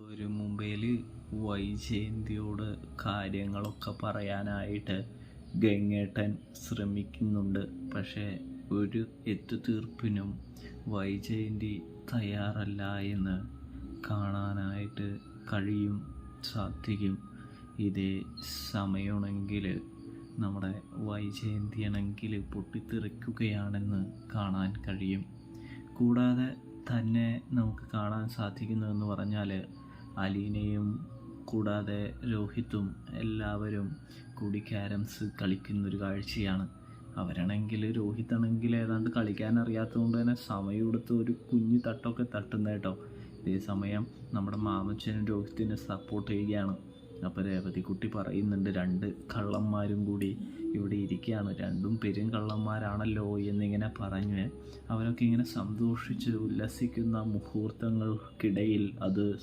ഒരു മുംബൈയിൽ വൈജയന്തിയോട് കാര്യങ്ങളൊക്കെ പറയാനായിട്ട് ഗംഗേട്ടൻ ശ്രമിക്കുന്നുണ്ട്. പക്ഷേ ഒരു എത്തുതീർപ്പിനും വൈജയന്തി തയ്യാറല്ല എന്ന് കാണാനായിട്ട് സാധിക്കും. ഇതേ സമയമാണെങ്കിൽ നമ്മുടെ വൈജയന്തിയാണെങ്കിൽ പൊട്ടിത്തെറിക്കുകയാണെന്ന് കാണാൻ കഴിയും. കൂടാതെ തന്നെ നമുക്ക് കാണാൻ സാധിക്കുന്നതെന്ന് പറഞ്ഞാൽ അലീനയും കൂടാതെ രോഹിത്തും എല്ലാവരും കൂടി ക്യാരംസ് കളിക്കുന്നൊരു കാഴ്ചയാണ്. രോഹിത്താണെങ്കിൽ ഏതാണ്ട് കളിക്കാൻ അറിയാത്തതുകൊണ്ട് തന്നെ സമയമെടുത്ത് ഒരു കുഞ്ഞു തട്ടൊക്കെ തട്ടുന്ന കേട്ടോ. ഇതേ സമയം നമ്മുടെ മാമച്ചനും രോഹിത്തിനെ സപ്പോർട്ട് ചെയ്യുകയാണ്. അപ്പോൾ രേവതിക്കുട്ടി പറയുന്നുണ്ട്, രണ്ട് കള്ളന്മാരും കൂടി ഇവിടെ ഇരിക്കുകയാണ്, രണ്ടും പെരും കള്ളന്മാരാണല്ലോ എന്നിങ്ങനെ പറഞ്ഞ് അവരൊക്കെ ഇങ്ങനെ സന്തോഷിച്ച് ഉല്ലസിക്കുന്ന മുഹൂർത്തങ്ങൾക്കിടയിൽ അത്